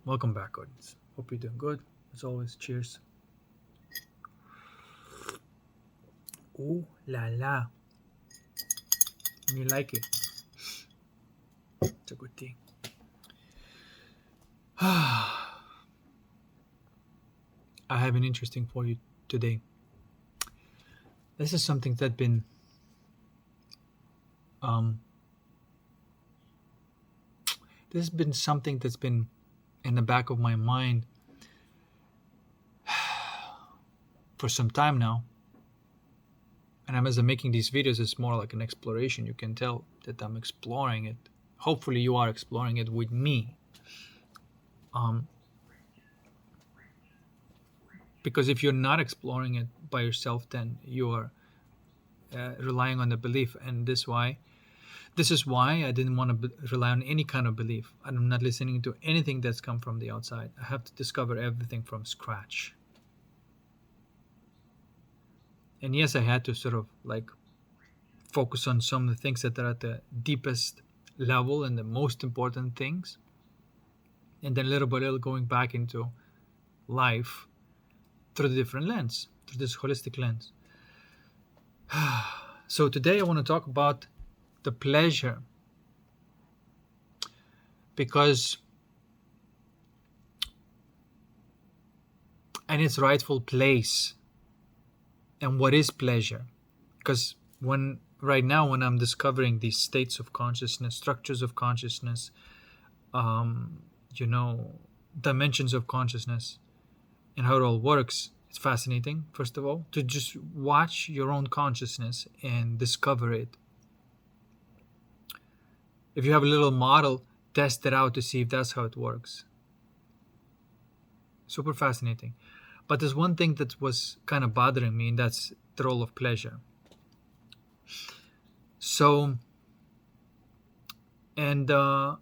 Welcome back, audience. Hope you're doing good. As always, cheers. Ooh la la. You like it? It's a good thing. I have an interesting for you today. This is something that's been this has been something that's been in the back of my mind for some time now. And as I'm making these videos, it's more like an exploration. You can tell that I'm exploring it. Hopefully, you are exploring it with me. Because if you're not exploring it by yourself, then you are relying on the belief, and this is why I didn't want to rely on any kind of belief. I'm not listening to anything that's come from the outside. I have to discover everything from scratch. And yes, I had to sort of like focus on some of the things that are at the deepest level and the most important things, and then little by little going back into life through the different lens, through this holistic lens. So today I want to talk about the pleasure, because and its rightful place, and what is pleasure. Because right now when I'm discovering these states of consciousness, structures of consciousness, dimensions of consciousness, and how it all works, it's fascinating, first of all, to just watch your own consciousness and discover it. If you have a little model, test it out to see if that's how it works. Super fascinating. But there's one thing that was kind of bothering me, and that's the role of pleasure. So, and I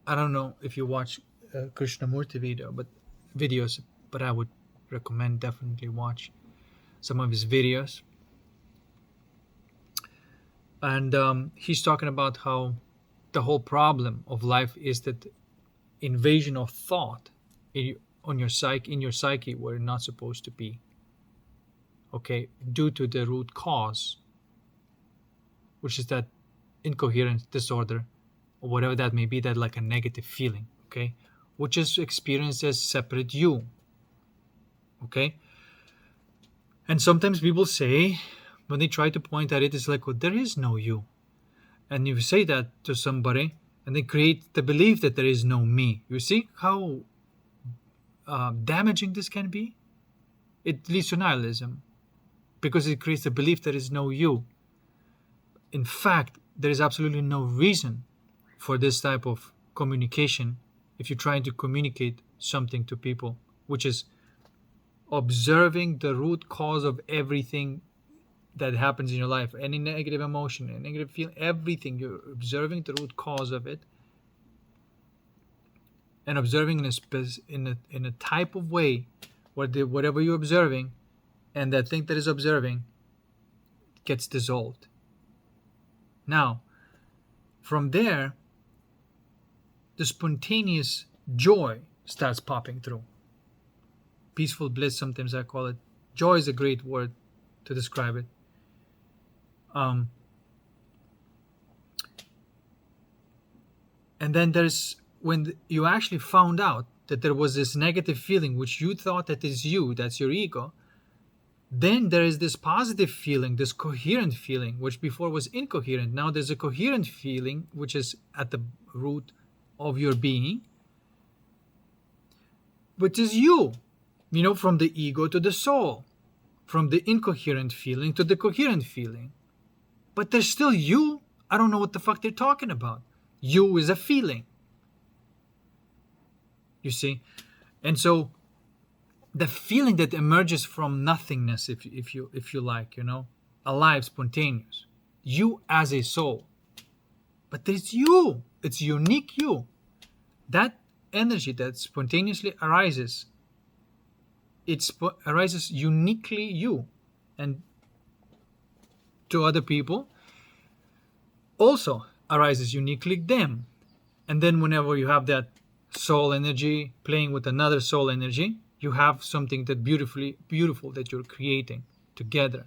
don't know if you watch Krishnamurti videos, but I would recommend definitely watch some of his videos. And he's talking about how the whole problem of life is that invasion of thought in your psyche where you're not supposed to be. Okay, due to the root cause, which is that incoherent disorder, or whatever that may be, that like a negative feeling, okay, which is experienced as separate you. Okay, and sometimes people say, when they try to point at it, it's like, well, there is no you. And you say that to somebody, and they create the belief that there is no me. You see how damaging this can be? It leads to nihilism, because it creates the belief there is no you. In fact, there is absolutely no reason for this type of communication if you're trying to communicate something to people, which is observing the root cause of everything that happens in your life. Any negative emotion, any negative feeling, everything, you're observing the root cause of it, and observing in a type of way where whatever you're observing and that thing that is observing gets dissolved. Now, from there, the spontaneous joy starts popping through. Peaceful bliss, sometimes I call it. Joy is a great word to describe it. And then there's when you actually found out that there was this negative feeling which you thought that is you, that's your ego, then there is this positive feeling, this coherent feeling, which before was incoherent. Now there's a coherent feeling which is at the root of your being, which is you, from the ego to the soul, from the incoherent feeling to the coherent feeling. But there's still you. I don't know what the fuck they're talking about. You is a feeling. You see? And so the feeling that emerges from nothingness, if you like, alive, spontaneous, you as a soul. But there's you. It's unique you. That energy that spontaneously arises, arises uniquely you. And to other people, also arises uniquely them. And then whenever you have that soul energy playing with another soul energy, you have something that beautiful that you're creating together,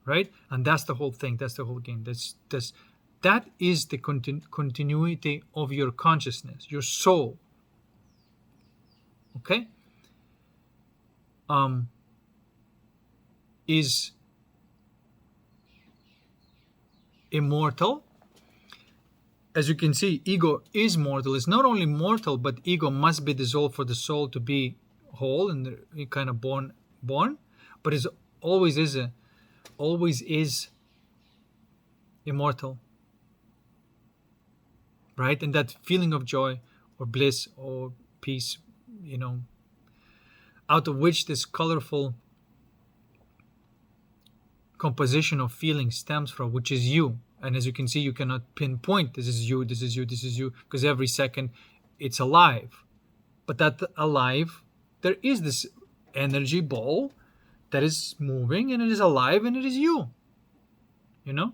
right? And that's the whole thing. That's the whole game. That is the continuity of your consciousness, your soul. Okay, is immortal. As you can see, ego is mortal. It's not only mortal, but ego must be dissolved for the soul to be whole and kind of born. But it always is immortal, right? And that feeling of joy or bliss or peace, out of which this colorful composition of feelings stems from, which is you. And as you can see, you cannot pinpoint this is you, this is you, this is you, because every second it's alive. But that alive, there is this energy ball that is moving and it is alive and it is you. I don't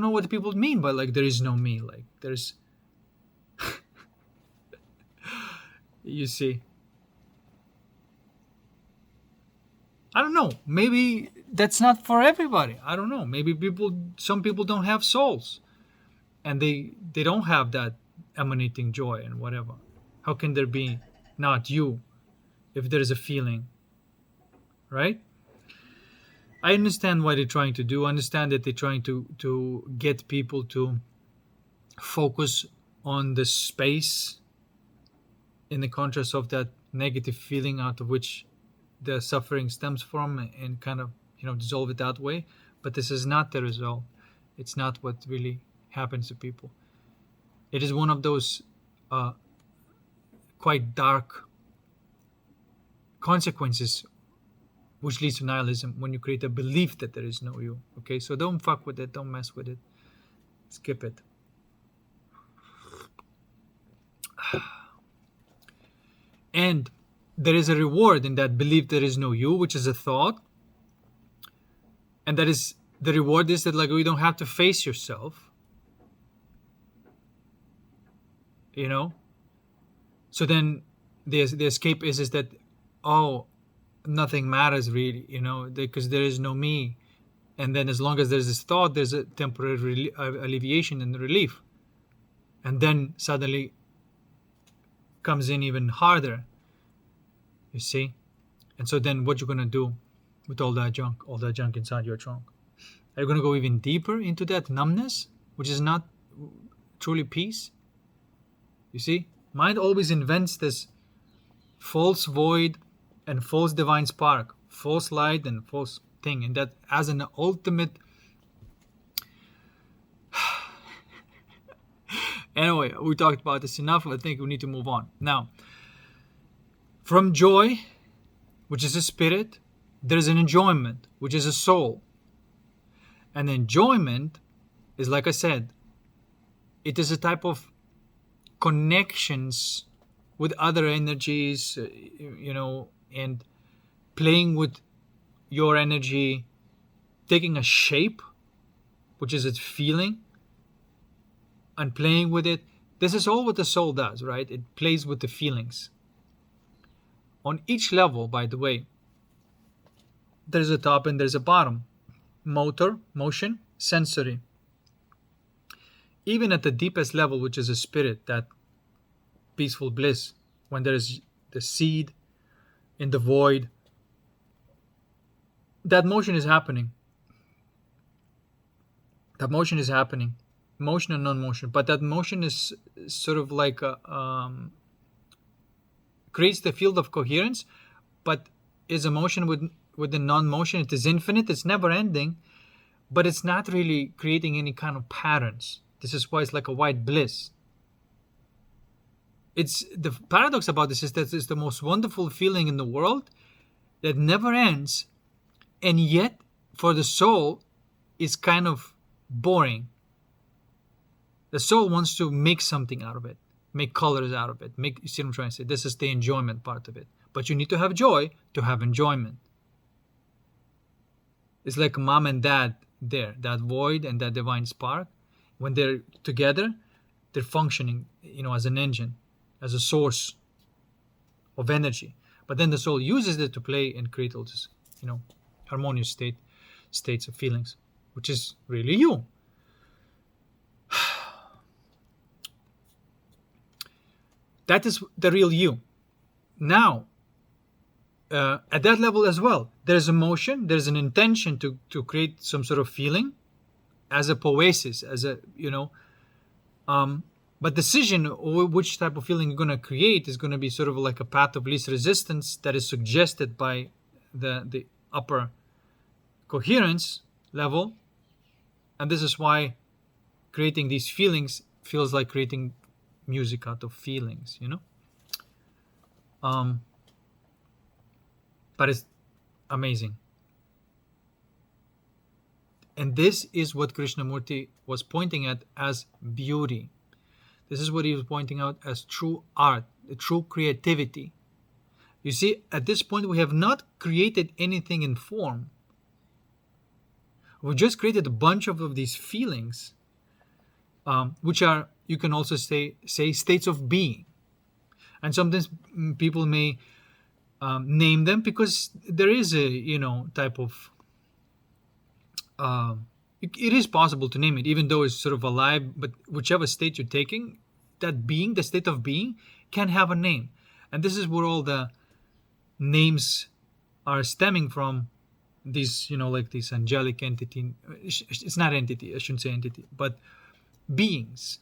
know what people mean by like there is no me. Like there's you see. I don't know. Maybe that's not for everybody. I don't know. Maybe some people don't have souls, and they don't have that emanating joy and whatever. How can there be not you if there is a feeling, right? I understand what they're trying to do. I understand that they're trying to get people to focus on the space in the contrast of that negative feeling out of which the suffering stems from, and kind of dissolve it that way. But this is not the result. It's not what really happens to people. It is one of those quite dark consequences which leads to nihilism, when you create a belief that there is no you. Okay, so don't fuck with it, don't mess with it, skip it. And there is a reward in that belief there is no you, which is a thought. And that is, the reward is that like you don't have to face yourself. So then the escape is that, oh, nothing matters really, because there is no me. And then as long as there's this thought, there's a temporary alleviation and relief. And then suddenly comes in even harder. You see? And so then what you're going to do with all that junk inside your trunk? Are you going to go even deeper into that numbness, which is not truly peace? You see? Mind always invents this false void and false divine spark, false light and false thing, and that as an ultimate... Anyway, we talked about this enough. I think we need to move on. Now, from joy, which is a spirit, there is an enjoyment, which is a soul. And enjoyment is, like I said, it is a type of connections with other energies, and playing with your energy, taking a shape, which is its feeling, and playing with it. This is all what the soul does, right? It plays with the feelings. On each level, by the way, there's a top and there's a bottom. Motion, sensory. Even at the deepest level, which is a spirit, that peaceful bliss, when there is the seed in the void, that motion is happening. Motion and non-motion. But that motion is sort of like creates the field of coherence, but is a motion with the non-motion. It is infinite, it's never ending, but it's not really creating any kind of patterns. This is why it's like a white bliss. It's the paradox about this is that it's the most wonderful feeling in the world that never ends, and yet for the soul is kind of boring. The soul wants to make something out of it, make colors out of it, you see what I'm trying to say? This is the enjoyment part of it. But you need to have joy to have enjoyment. It's like mom and dad there, that void and that divine spark. When they're together, they're functioning, as an engine, as a source of energy. But then the soul uses it to play and create all this, harmonious states of feelings, which is really you. That is the real you. Now, at that level as well, there's emotion, there's an intention to create some sort of feeling as a poesis, as a, but decision which type of feeling you're going to create is going to be sort of like a path of least resistance that is suggested by the upper coherence level. And this is why creating these feelings feels like creating music out of feelings, but it's amazing. And this is what Krishnamurti was pointing at as beauty. This is what he was pointing out as true art, true creativity. You see, at this point, we have not created anything in form. We just created a bunch of these feelings, which are, you can also say states of being. And sometimes people may name them because there is a, type of, it is possible to name it, even though it's sort of alive, but whichever state you're taking, that being, the state of being, can have a name. And this is where all the names are stemming from, these, like this angelic entity. It's not entity, I shouldn't say entity, but beings.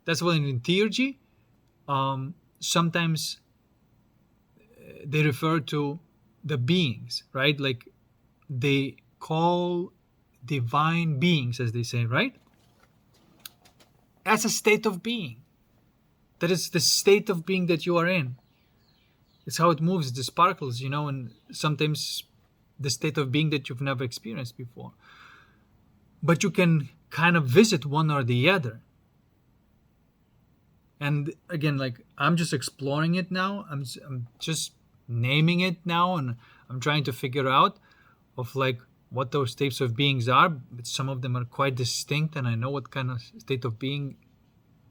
That's why in theurgy, sometimes they refer to the beings, right? Like they call divine beings, as they say, right? As a state of being. That is the state of being that you are in. It's how it moves, the sparkles, and sometimes the state of being that you've never experienced before. But you can kind of visit one or the other. And again, like, I'm just exploring it now. I'm just naming it now, and I'm trying to figure out of like what those states of beings are. But some of them are quite distinct, and I know what kind of state of being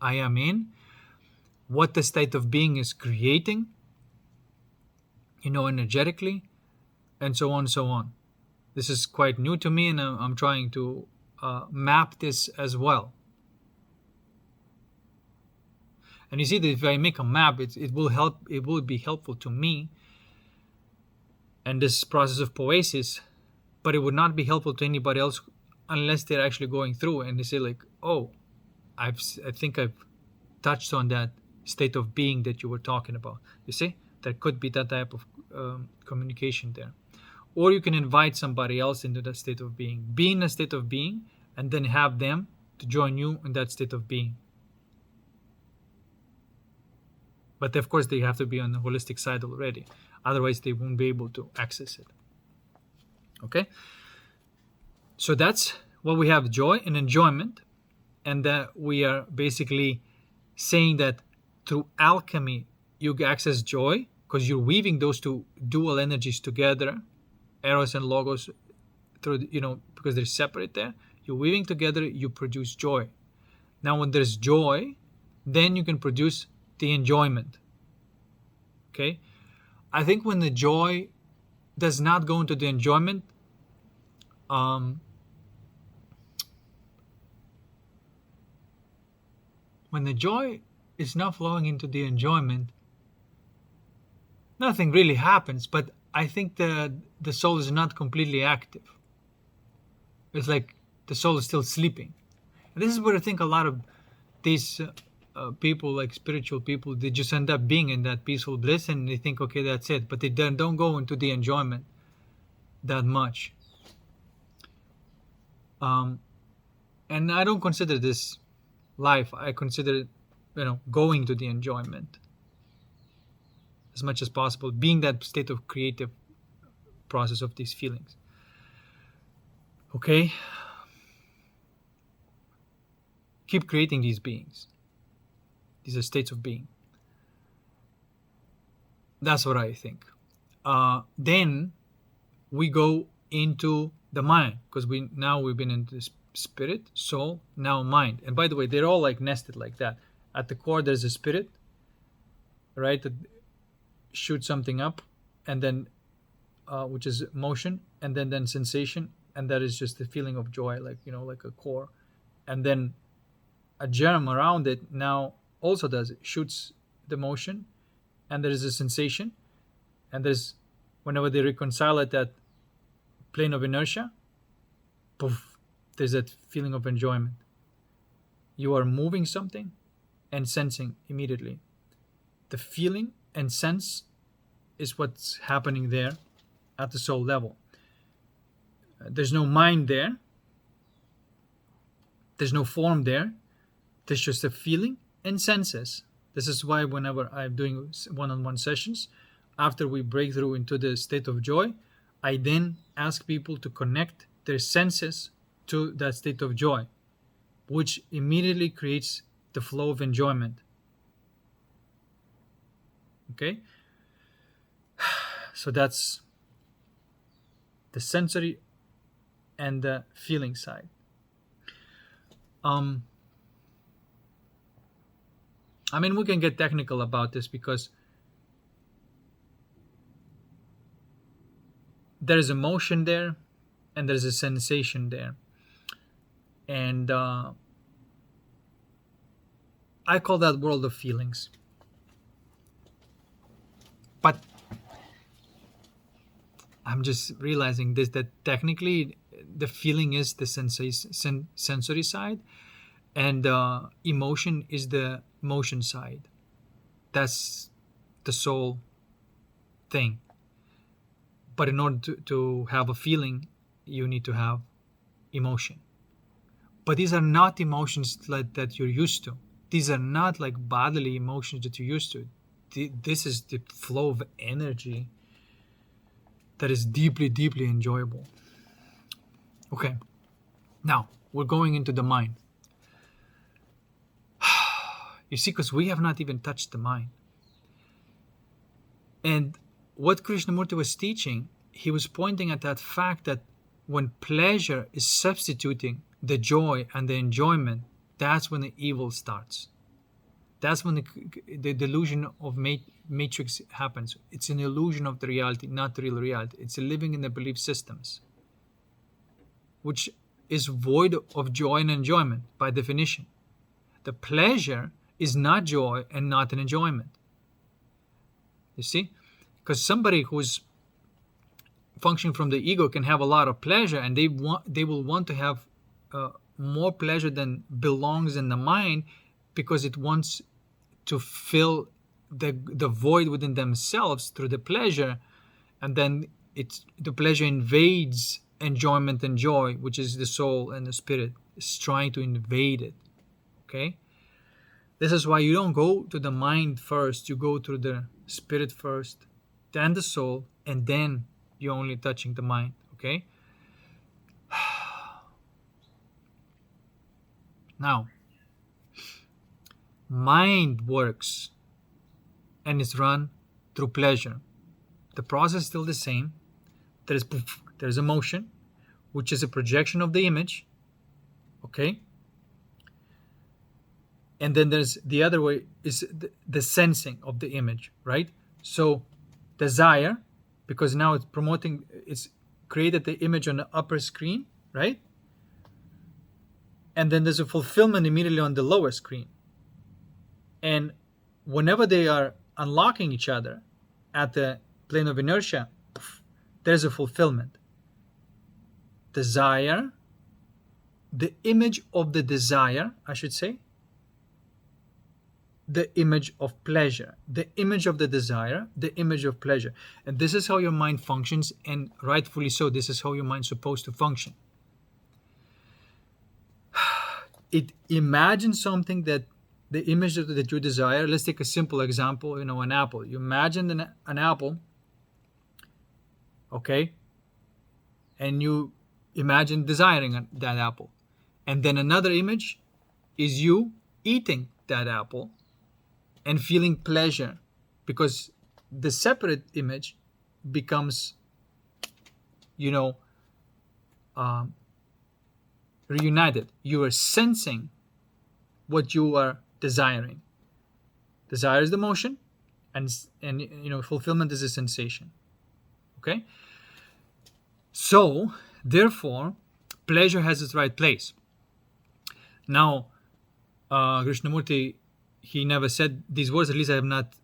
I am in, what the state of being is creating, energetically, and so on and so on. This is quite new to me, and I'm trying to map this as well. And you see that if I make a map, it will be helpful to me and this process of poesis, but it would not be helpful to anybody else unless they're actually going through and they say like, oh, I think I've touched on that state of being that you were talking about. You see, there could be that type of communication there. Or you can invite somebody else into that state of being. Be in a state of being and then have them to join you in that state of being. But of course, they have to be on the holistic side already. Otherwise, they won't be able to access it. Okay? So that's what we have, joy and enjoyment. And that we are basically saying that through alchemy, you access joy because you're weaving those two dual energies together, Eros and Logos, through because they're separate there. You're weaving together, you produce joy. Now, when there's joy, then you can produce the enjoyment. Okay? I think when the joy does not go into the enjoyment, when the joy is not flowing into the enjoyment, nothing really happens, but I think the soul is not completely active. It's like the soul is still sleeping. And this is where I think a lot of these people, like spiritual people, they just end up being in that peaceful bliss and they think, okay, that's it. But they don't go into the enjoyment that much. And I don't consider this life. I consider it, going to the enjoyment as much as possible, being that state of creative process of these feelings. Okay? Keep creating these beings. These are states of being. That's what I think. Then we go into the mind, because we've been in this spirit, soul, now mind. And by the way, they're all like nested like that. At the core, there's a spirit, right, that shoots something up, and then which is motion, and then sensation, and that is just the feeling of joy, like like a core. And then a germ around it now also does it, shoots the motion, and there is a sensation, and there's, whenever they reconcile at that plane of inertia, poof, there's that feeling of enjoyment. You are moving something and sensing immediately. The feeling and sense is what's happening there at the soul level. There's no mind there. There's no form there. There's just a feeling and senses. This is why whenever I'm doing one-on-one sessions, after we break through into the state of joy, I then ask people to connect their senses to that state of joy, which immediately creates the flow of enjoyment. Okay? So that's the sensory and the feeling side. I mean, we can get technical about this because there is emotion there and there's a sensation there. And I call that world of feelings. But I'm just realizing this, that technically the feeling is the sensory side, and emotion is the motion side. That's the soul thing. But in order to have a feeling, you need to have emotion. But these are not emotions that you're used to. These are not like bodily emotions that you're used to. This is the flow of energy that is deeply, deeply enjoyable. Okay, now we're going into the mind. You see, because we have not even touched the mind. And what Krishnamurti was teaching, he was pointing at that fact that when pleasure is substituting the joy and the enjoyment, that's when the evil starts. That's when the delusion of matrix happens. It's an illusion of the reality, not the real reality. It's living in the belief systems, which is void of joy and enjoyment by definition. The pleasure is not joy and not an enjoyment. You see? Because somebody who's functioning from the ego can have a lot of pleasure, and they will want to have more pleasure than belongs in the mind, because it wants to fill the void within themselves through the pleasure, and then the pleasure invades enjoyment and joy, which is the soul and the spirit is trying to invade it. Okay? This is why you don't go to the mind first, you go through the spirit first, then the soul, and then you're only touching the mind. Okay? Now, mind works and is run through pleasure. The process is still the same. There's emotion, which is a projection of the image. Okay? And then there's the other way, is the sensing of the image, right? So desire, because now it's created the image on the upper screen, right? And then there's a fulfillment immediately on the lower screen. And whenever they are unlocking each other at the plane of inertia, there's a fulfillment. Desire, the image of the desire, I should say, the image of pleasure, the image of the desire, the image of pleasure. And this is how your mind functions, and rightfully so. This is how your mind's supposed to function. It imagines something that the image that you desire. Let's take a simple example, an apple. You imagine an apple, okay? And you imagine desiring that apple. And then another image is you eating that apple and feeling pleasure, because the separate image becomes, reunited. You are sensing what you are desiring. Desire is the motion, and fulfillment is a sensation. Okay? So, therefore, pleasure has its right place. Now, Krishnamurti, he never said these words, at least I have not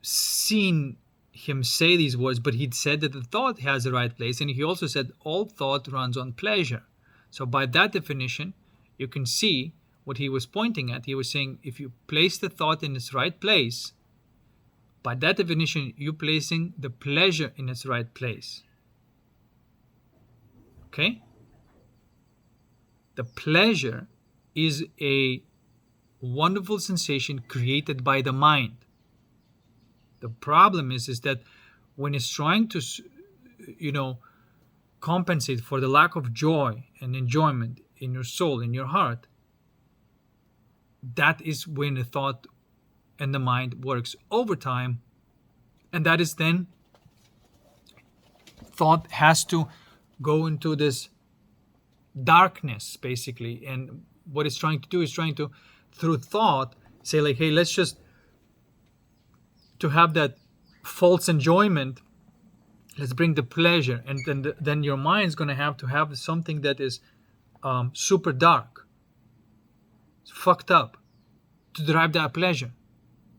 seen him say these words, but he said that the thought has the right place, and he also said all thought runs on pleasure. So by that definition, you can see what he was pointing at. He was saying if you place the thought in its right place, by that definition, you're placing the pleasure in its right place. Okay? The pleasure is a wonderful sensation created by the mind. The problem is that when it's trying to, compensate for the lack of joy and enjoyment in your soul, in your heart, that is when the thought and the mind works overtime, and that is then thought has to go into this darkness, basically. And what it's trying to do is trying to, through thought, say like, hey, let's just, to have that false enjoyment, let's bring the pleasure. And then your mind's going to have something that is super dark, it's fucked up, to derive that pleasure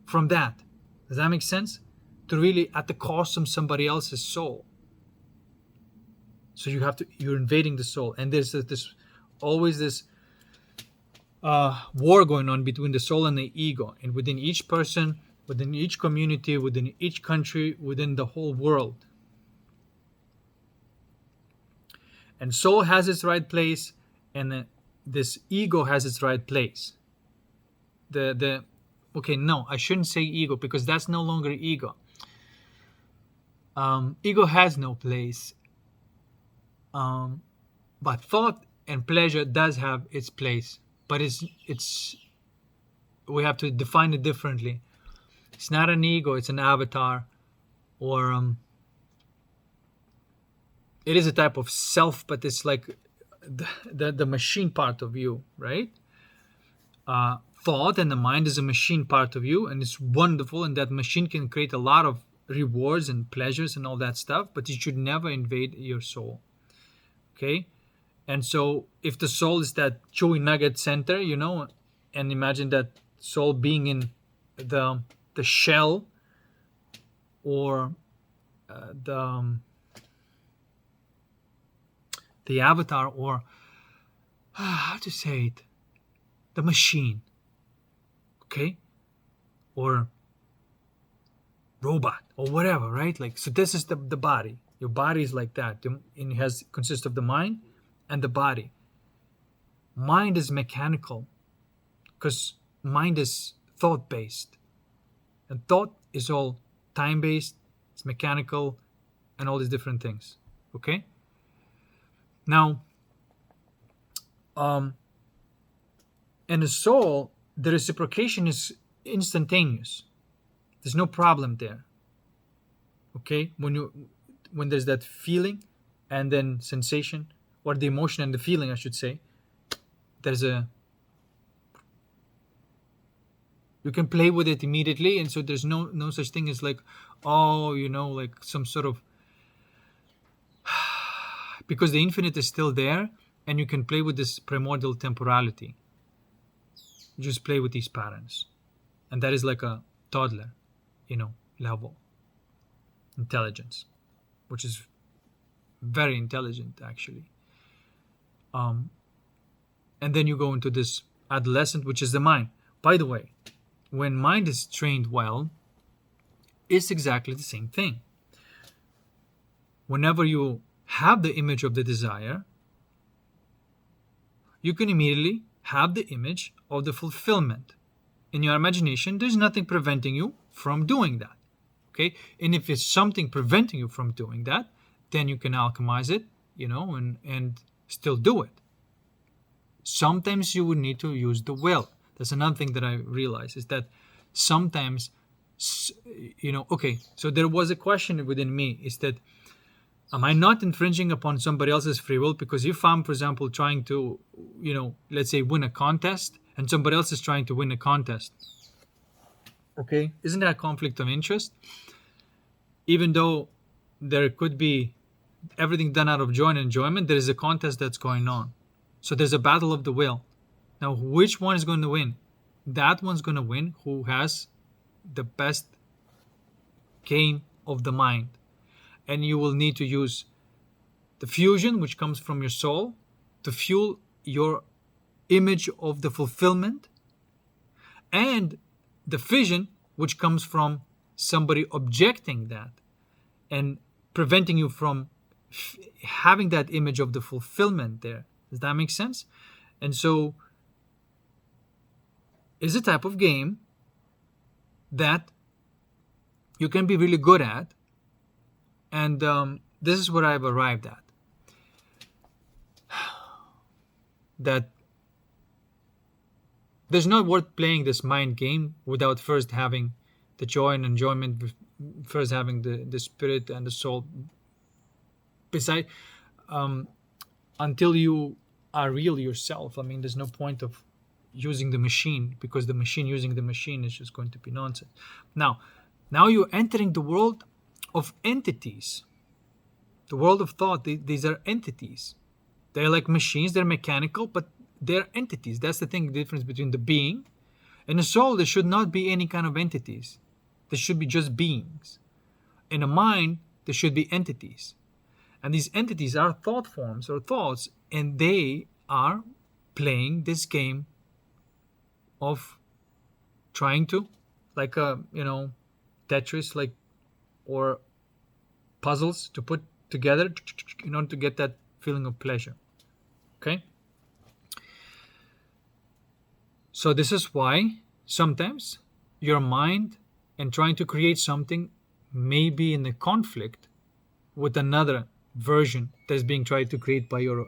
from that. Does that make sense? To really at the cost of somebody else's soul. So you're invading the soul, and there's always this war going on between the soul and the ego, and within each person, within each community, within each country, within the whole world. And soul has its right place, and this ego has its right place. Okay, no, I shouldn't say ego, because that's no longer ego. Ego has no place. But thought and pleasure does have its place, but we have to define it differently. It's not an ego, it's an avatar, or it is a type of self, but it's like the machine part of you, right? Thought and the mind is a machine part of you, and it's wonderful, and that machine can create a lot of rewards and pleasures and all that stuff, but it should never invade your soul. Okay? And so if the soul is that chewy nugget center, and imagine that soul being in the shell, or the avatar, or how to say it, the machine, okay, or robot, or whatever, right? Like, so this is the body. Your body is like that, and it consists of the mind and the body. Mind is mechanical, because mind is thought based, and thought is all time based, it's mechanical, and all these different things. Okay? Now, in the soul, the reciprocation is instantaneous. There's no problem there. Okay? When there's that feeling and then sensation, or the emotion and the feeling, I should say, you can play with it immediately, and so there's no such thing as like, like some sort of, because the infinite is still there, and you can play with this primordial temporality. You just play with these patterns, and that is like a toddler, level intelligence, which is very intelligent, actually. And then you go into this adolescent, which is the mind. By the way, when mind is trained well, it's exactly the same thing. Whenever you have the image of the desire, you can immediately have the image of the fulfillment. In your imagination, there's nothing preventing you from doing that. Okay? And if it's something preventing you from doing that, then you can alchemize it, and still do it. Sometimes you would need to use the will. That's another thing that I realize, is that sometimes, okay, so there was a question within me, is that Am I not infringing upon somebody else's free will? Because if I'm, for example, trying to, let's say win a contest and somebody else is trying to win a contest, okay, isn't that a conflict of interest? Even though there could be everything done out of joy and enjoyment, there is a contest that's going on. So there's a battle of the will. Now, which one is going to win? That one's going to win who has the best game of the mind. And you will need to use the fusion, which comes from your soul, to fuel your image of the fulfillment, and the fission, which comes from somebody objecting that and preventing you from having that image of the fulfillment there. Does that make sense? And so it's a type of game that you can be really good at. And this is what I've arrived at. That there's not worth playing this mind game without first having the joy and enjoyment, first having the spirit and the soul. Beside, until you are real yourself, I mean, there's no point of using the machine, because the machine using the machine is just going to be nonsense. Now you're entering the world of entities, the world of thought. These are entities. They're like machines. They're mechanical, but they're entities. That's the thing, the difference between the being and the soul. There should not be any kind of entities. There should be just beings. In a mind, there should be entities. And these entities are thought forms or thoughts, and they are playing this game of trying to, like Tetris, like, or puzzles to put together in order to get that feeling of pleasure. Okay? So this is why sometimes your mind and trying to create something may be in a conflict with another version that's being tried to create by your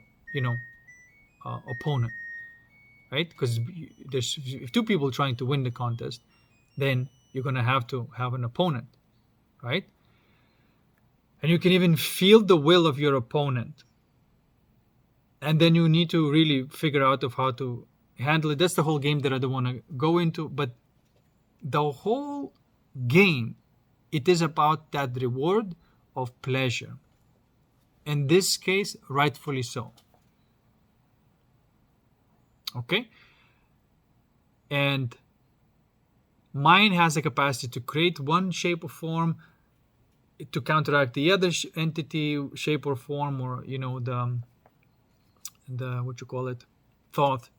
opponent, right? Because there's, if two people trying to win the contest, then you're going to have an opponent, right? And you can even feel the will of your opponent, and then you need to really figure out of how to handle it. That's the whole game that I don't want to go into, but the whole game, it is about that reward of pleasure. In this case, rightfully so. Okay? And mind has the capacity to create one shape or form to counteract the other entity, shape or form, or the what you call it, thought,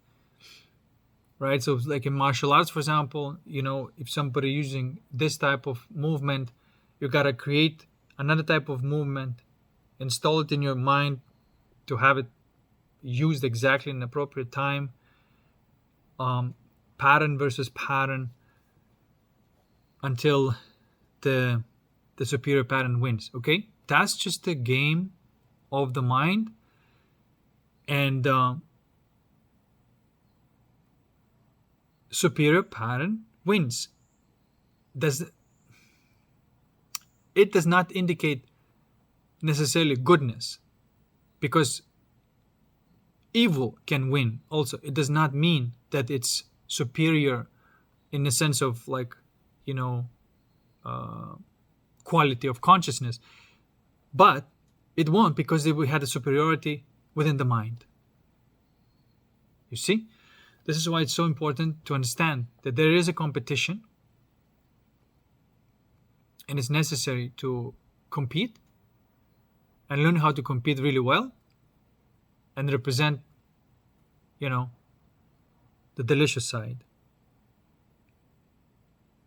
right? So like in martial arts, for example, if somebody using this type of movement, you gotta create another type of movement, install it in your mind to have it used exactly in the appropriate time, pattern versus pattern, until the superior pattern wins. Okay, that's just the game of the mind. And superior pattern wins. It does not indicate necessarily goodness, because evil can win also. It does not mean that it's superior in the sense of quality of consciousness, but it won't, because we had a superiority within the mind. You see, this is why it's so important to understand that there is a competition, and it's necessary to compete and learn how to compete really well and represent the delicious side.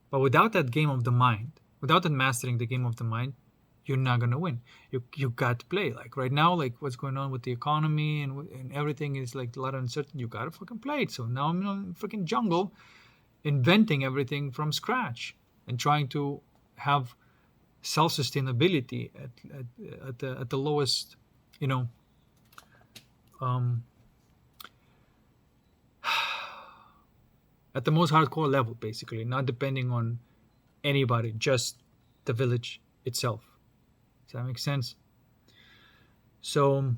But without that game of the mind, without that mastering the game of the mind, you're not going to win. You got to play. Like right now, like what's going on with the economy and everything is like a lot of uncertainty. You got to fucking play it. So now I'm in a freaking jungle inventing everything from scratch and trying to have self-sustainability at the lowest, at the most hardcore level, basically, not depending on anybody, just the village itself. Does that make sense? So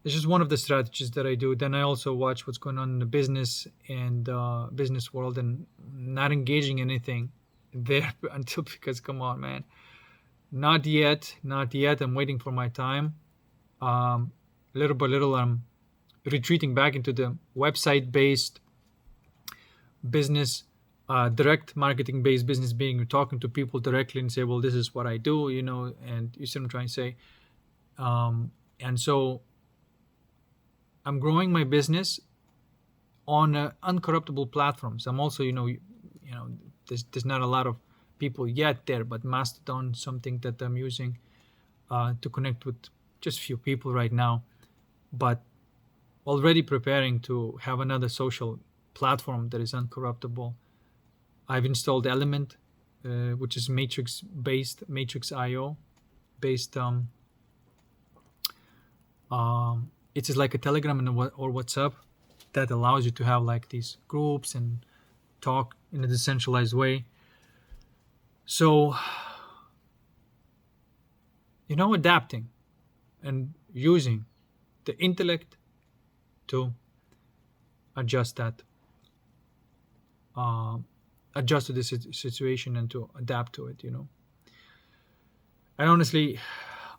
it's just one of the strategies that I do. Then I also watch what's going on in the business and business world, and not engaging anything there until, because come on, man, not yet, not yet. I'm waiting for my time. Little by little, I'm retreating back into the website-based business, direct marketing-based business, being talking to people directly and say, well, this is what I do, and you see what I'm trying to say. And so I'm growing my business on uncorruptible platforms. I'm also, there's not a lot of people yet there, but Mastodon, something that I'm using to connect with just few people right now, but already preparing to have another social platform that is uncorruptible. I've installed Element, which is Matrix-based, Matrix.io based. It is like a Telegram or WhatsApp that allows you to have like these groups and talk in a decentralized way. So, adapting and using the intellect to adjust to this situation and to adapt to it. And honestly,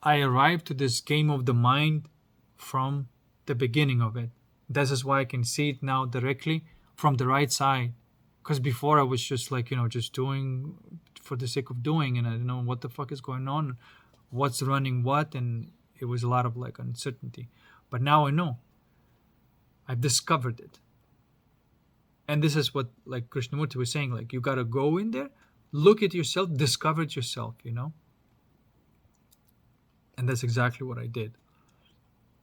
I arrived to this game of the mind from the beginning of it. This is why I can see it now directly from the right side. Because before I was just like, just doing for the sake of doing, and I don't know what the fuck is going on, what's running what, and it was a lot of like uncertainty. But now I know. I've discovered it. And this is what like Krishnamurti was saying, like you gotta go in there, look at yourself, discover it yourself, And that's exactly what I did.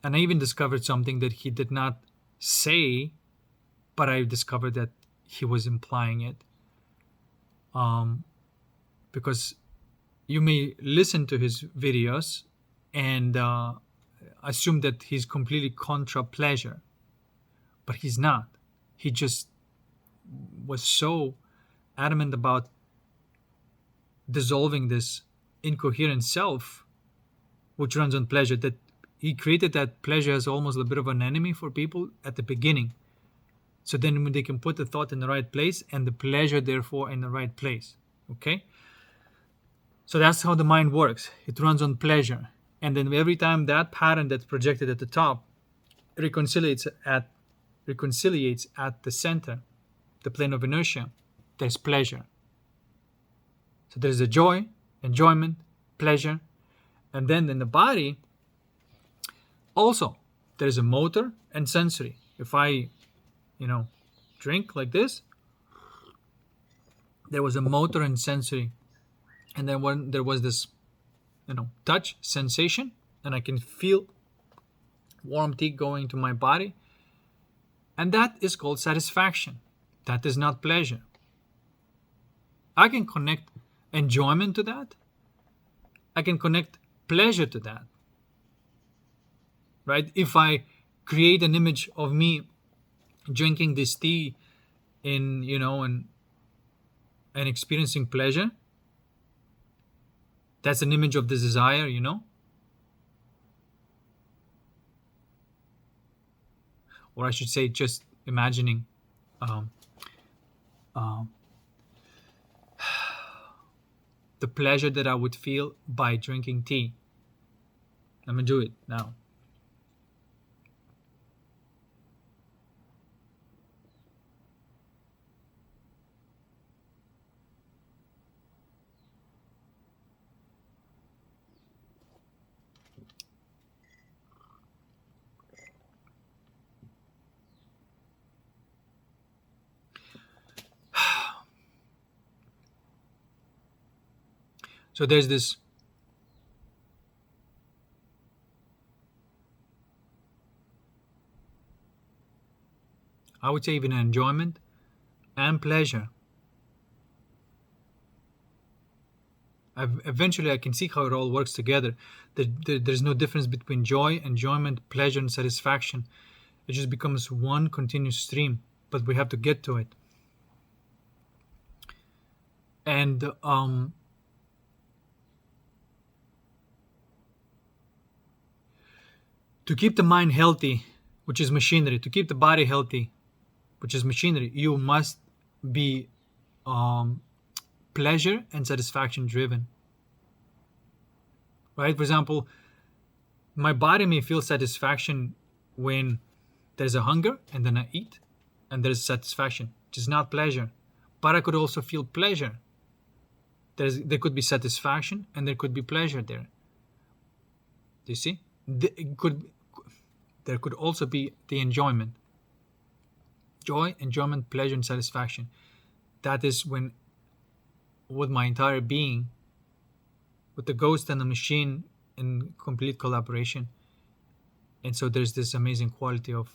And I even discovered something that he did not say, but I discovered that he was implying it. Because you may listen to his videos and assume that he's completely contra pleasure, but he's not. He just was so adamant about dissolving this incoherent self, which runs on pleasure, that he created that pleasure as almost a bit of an enemy for people at the beginning. So then when they can put the thought in the right place and the pleasure, therefore, in the right place. Okay? So that's how the mind works. It runs on pleasure. And then every time that pattern that's projected at the top reconciliates at the center, the plane of inertia, there's pleasure. So there's a joy, enjoyment, pleasure. And then in the body, also, there's a motor and sensory. If I, drink like this, there was a motor and sensory. And then when there was this, touch sensation, and I can feel warmth going to my body. And that is called satisfaction. That is not pleasure. I can connect enjoyment to that. I can connect pleasure to that. Right? If I create an image of me drinking this tea and experiencing pleasure, that's an image of the desire, or I should say just imagining the pleasure that I would feel by drinking tea. I'm gonna do it now. So there's this I would say even enjoyment and pleasure. Eventually I can see how it all works together. There's no difference between joy, enjoyment, pleasure, and satisfaction. It just becomes one continuous stream, but we have to get to it. And To keep the mind healthy, which is machinery, to keep the body healthy, which is machinery, you must be pleasure and satisfaction driven. Right? For example, my body may feel satisfaction when there's a hunger and then I eat, and there's satisfaction, which is not pleasure. But I could also feel pleasure. There could be satisfaction and there could be pleasure there. Do you see? There could also be the enjoyment. Joy, enjoyment, pleasure, and satisfaction. That is when, with my entire being, with the ghost and the machine in complete collaboration. And so there's this amazing quality of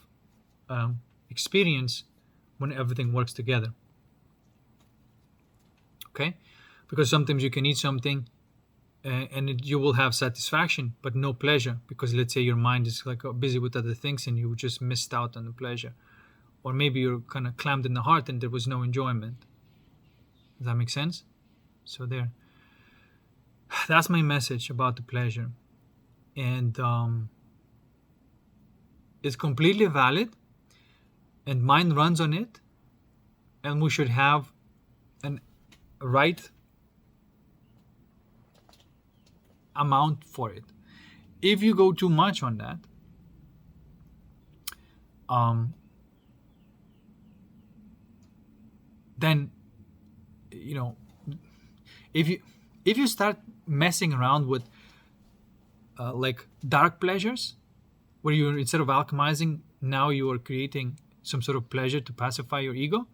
experience when everything works together. Okay? Because sometimes you can eat something and you will have satisfaction but no pleasure, because let's say your mind is like busy with other things and you just missed out on the pleasure. Or maybe you're kind of clammed in the heart and there was no enjoyment. Does that make sense? So there. That's my message about the pleasure. And it's completely valid, and mind runs on it, and we should have a right amount for it. If you go too much on that, then if you start messing around with like dark pleasures, where you, instead of alchemizing, now you are creating some sort of pleasure to pacify your ego,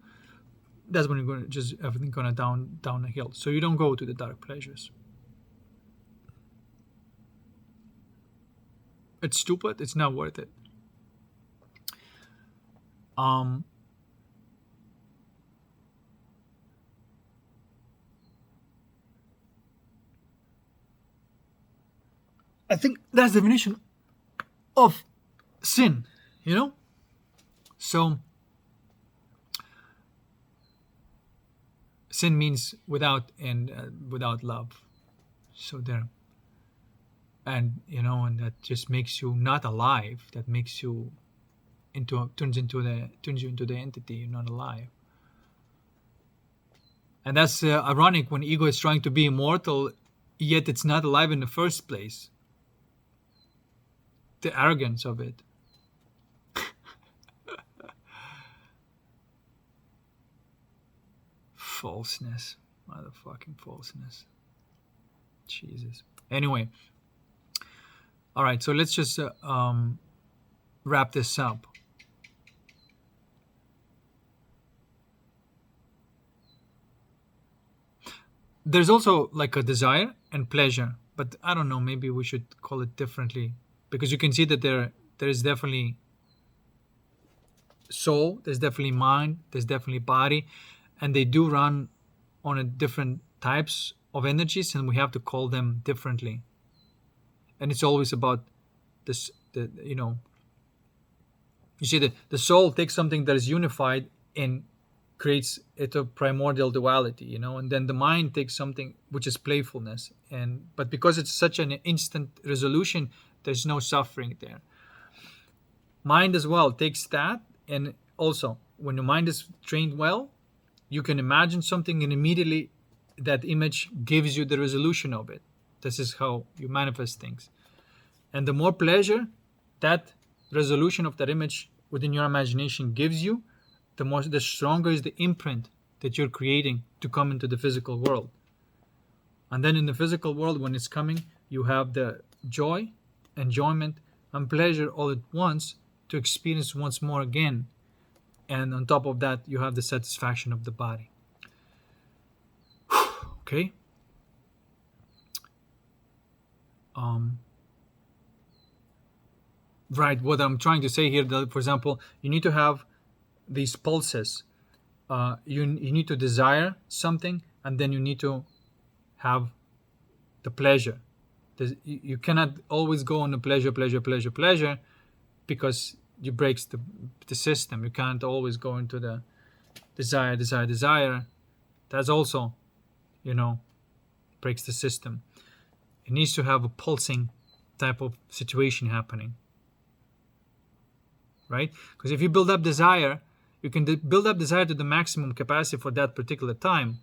that's when you're going to just everything going to down a hill. So you don't go to the dark pleasures. It's stupid. It's not worth it. I think that's the definition of sin, So sin means without without love. So there. And and that just makes you not alive. That makes you turns you into the entity. You're not alive. And that's ironic when ego is trying to be immortal, yet it's not alive in the first place. The arrogance of it. Falseness. Motherfucking falseness. Jesus. Anyway. All right, so let's just wrap this up. There's also like a desire and pleasure, but I don't know, maybe we should call it differently, because you can see that there is definitely soul, there's definitely mind, there's definitely body, and they do run on a different types of energies, and we have to call them differently. And it's always about this, you see that the soul takes something that is unified and creates it a primordial duality, and then the mind takes something which is playfulness, but because it's such an instant resolution, there's no suffering there. Mind as well takes that, and also when the mind is trained well, you can imagine something and immediately that image gives you the resolution of it. This is how you manifest things. And the more pleasure that resolution of that image within your imagination gives you, the stronger is the imprint that you're creating to come into the physical world. And then in the physical world, when it's coming, you have the joy, enjoyment, and pleasure all at once to experience once more again. And on top of that, you have the satisfaction of the body. Okay? Right, what I'm trying to say here, that, for example, you need to have these pulses. You need to desire something, and then you need to have the pleasure. You cannot always go on the pleasure, because you breaks the system. You can't always go into the desire. That's also, breaks the system. It needs to have a pulsing type of situation happening. right? Because if you build up desire, you can build up desire to the maximum capacity for that particular time.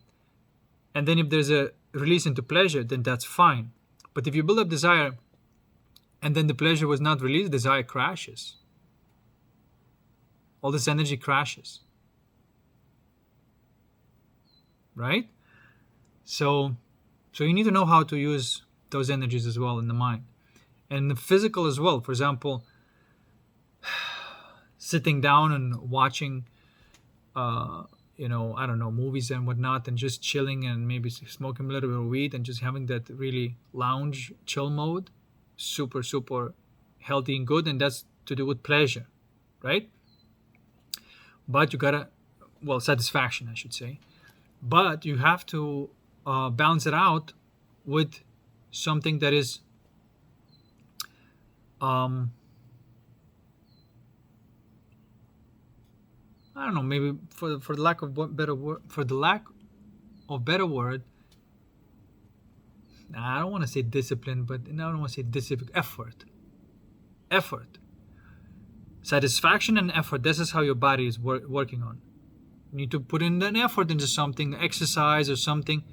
And then if there's a release into pleasure, then that's fine. But if you build up desire and then the pleasure was not released, desire crashes. All this energy crashes. Right? So you need to know how to use those energies as well in the mind. And the physical as well. For example, sitting down and watching I don't know, movies and whatnot, and just chilling and maybe smoking a little bit of weed and just having that really lounge chill mode, super healthy and good, and that's to do with pleasure, right? But you gotta, well, satisfaction I should say, but you have to balance it out with something that is I don't know, maybe for the lack of better word, I don't want to say discipline, but I don't want to say discipline. Effort, satisfaction, and effort. This is how your body is working on. You need to put in an effort into something, exercise or something.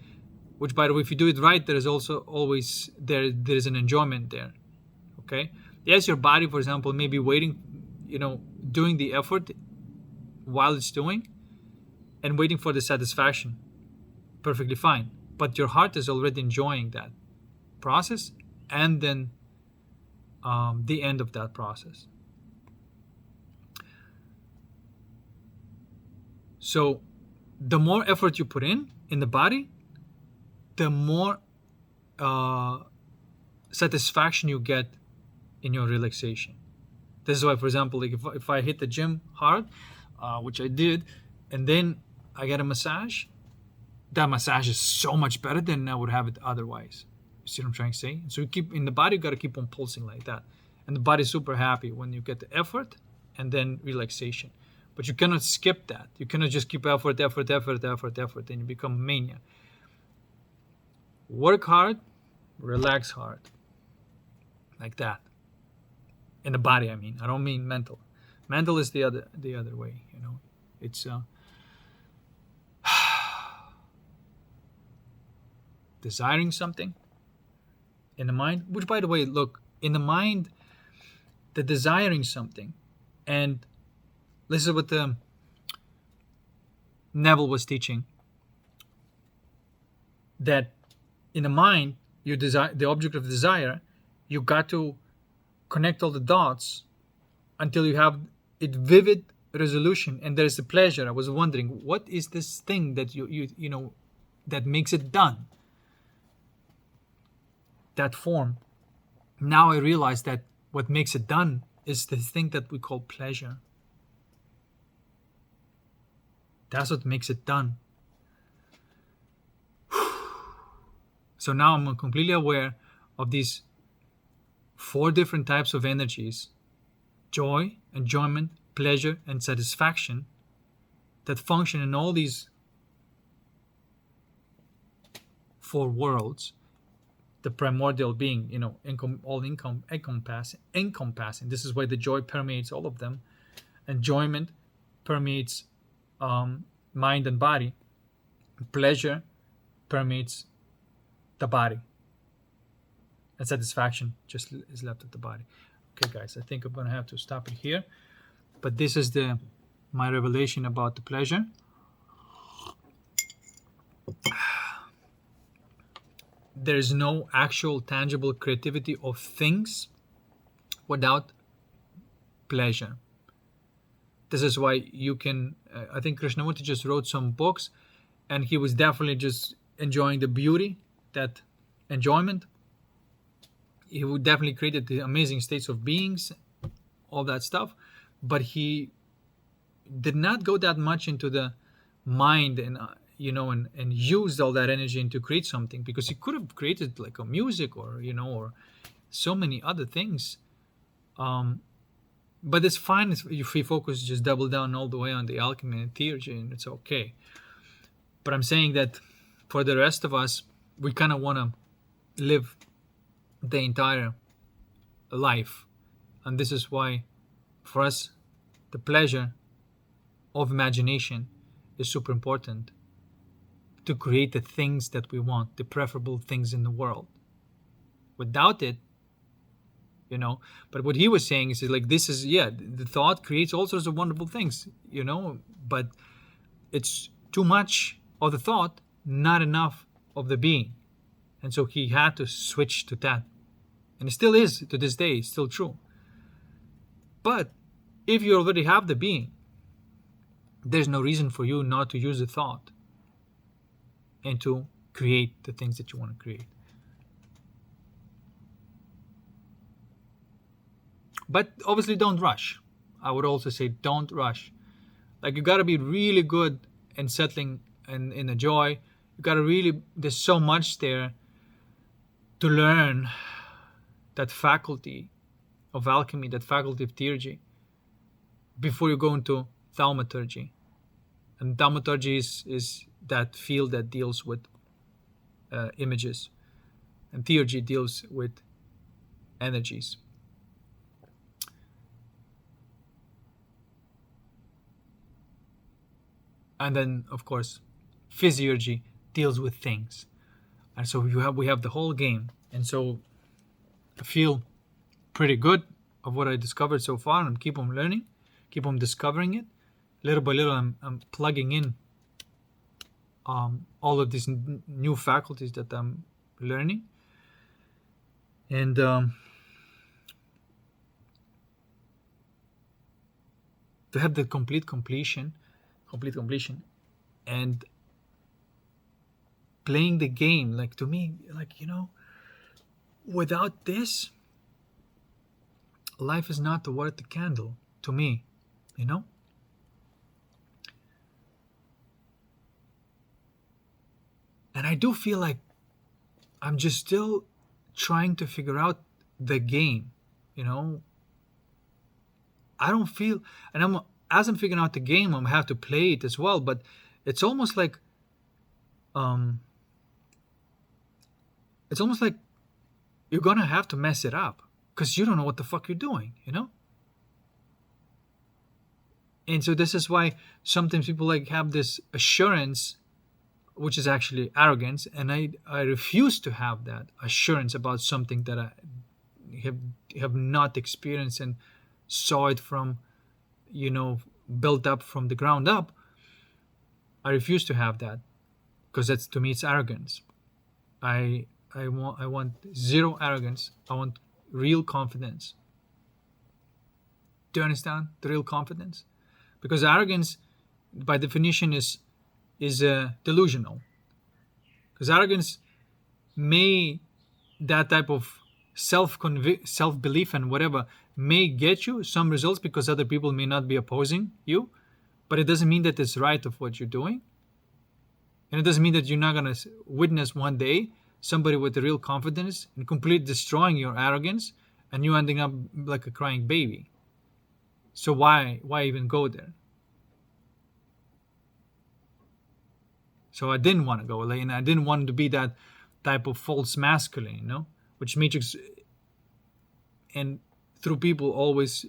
Which, by the way, if you do it right, there is also always there is an enjoyment there. Okay. Yes, your body, for example, may be waiting, doing the effort while it's doing and waiting for the satisfaction. Perfectly fine. But your heart is already enjoying that process and then the end of that process. So the more effort you put in the body, the more satisfaction you get in your relaxation. This is why, for example, like if I hit the gym hard, which I did, and then I get a massage, that massage is so much better than I would have it otherwise. You see what I'm trying to say? So you keep in the body, you got to keep on pulsing like that, and the body's super happy when you get the effort and then relaxation. But you cannot skip that. You cannot just keep effort, and you become a mania. Work hard, relax hard, like that. In the body, I mean. I don't mean mental. Mental is the other way. It's desiring something in the mind. Which, by the way, look, in the mind, the desiring something, and this is what Neville was teaching. That in the mind, your desire, the object of desire, you got to connect all the dots until you have it vivid resolution, and there is a pleasure. I was wondering, what is this thing that you that makes it done? That form. Now I realize that what makes it done is the thing that we call pleasure. That's what makes it done. So now I'm completely aware of these 4 different types of energies: joy, enjoyment, pleasure, and satisfaction, that function in all these 4 worlds. The primordial being, encompassing. This is why the joy permeates all of them. Enjoyment permeates mind and body. Pleasure permeates the body. And satisfaction just is left at the body. Okay, guys, I think I'm going to have to stop it here. But this is my revelation about the pleasure. There is no actual tangible creativity of things without pleasure. This is why you can, I think Krishnamurti just wrote some books, and he was definitely just enjoying the beauty, that enjoyment. He would definitely created the amazing states of beings, all that stuff, but he did not go that much into the mind and and used all that energy into create something, because he could have created like a music or or so many other things. But it's fine if he focus just double down all the way on the alchemy and theurgy, and it's okay. But I'm saying that for the rest of us, we kind of want to live the entire life, and this is why for us the pleasure of imagination is super important to create the things that we want, the preferable things in the world. Without it, but what he was saying is like, this is, the thought creates all sorts of wonderful things, but it's too much of the thought, not enough of the being. And so he had to switch to that. And it still is, to this day, still true. But if you already have the being, there's no reason for you not to use the thought and to create the things that you want to create. But obviously don't rush. I would also say don't rush. Like, you got to be really good in settling in the joy. You got to really, there's so much there to learn, that faculty of alchemy, that faculty of theurgy, before you go into thaumaturgy. And thaumaturgy is that field that deals with images, and theurgy deals with energies. And then, of course, physiurgy deals with things. And so we have the whole game. And so I feel pretty good of what I discovered so far, and keep on learning, keep on discovering it. Little by little, I'm plugging in all of these new faculties that I'm learning. And to have the complete completion, and playing the game, like, to me, like, without this, life is not worth the candle to me, And I do feel like I'm just still trying to figure out the game, I don't feel, and as I'm figuring out the game, I'm have to play it as well. But it's almost like, you're gonna have to mess it up because you don't know what the fuck you're doing, And so this is why sometimes people like have this assurance, which is actually arrogance, and I refuse to have that assurance about something that I have not experienced and saw it from, built up from the ground up. I refuse to have that, because that's, to me, it's arrogance. I want zero arrogance. I want real confidence. Do you understand the real confidence? Because arrogance, by definition, is delusional. Because arrogance that type of self-belief and whatever may get you some results because other people may not be opposing you, but it doesn't mean that it's right of what you're doing. And it doesn't mean that you're not going to witness one day somebody with a real confidence and completely destroying your arrogance, and you ending up like a crying baby. So why even go there? So I didn't want to go, and I didn't want to be that type of false masculine, which matrix, and through people always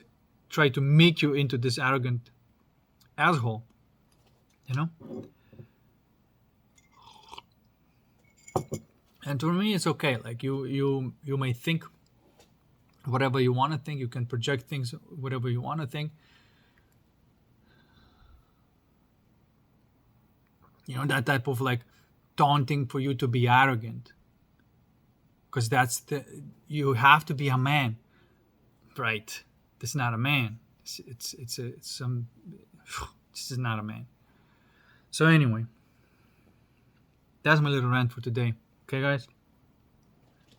try to make you into this arrogant asshole, And for me, it's okay. Like, you may think whatever you want to think. You can project things whatever you want to think. That type of like taunting for you to be arrogant, because you have to be a man, right? This is not a man. This is not a man. So anyway, that's my little rant for today. Okay, guys.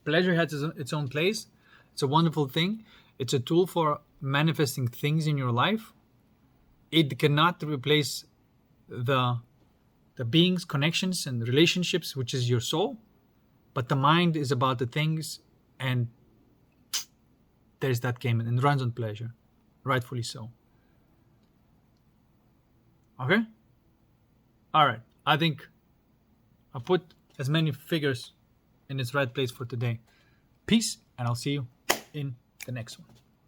Pleasure has its own place. It's a wonderful thing. It's a tool for manifesting things in your life. It cannot replace the beings, connections, and relationships, which is your soul. But the mind is about the things, and there's that game, and it runs on pleasure, rightfully so. Okay? All right. I think I put as many figures in its right place for today. Peace, and I'll see you in the next one.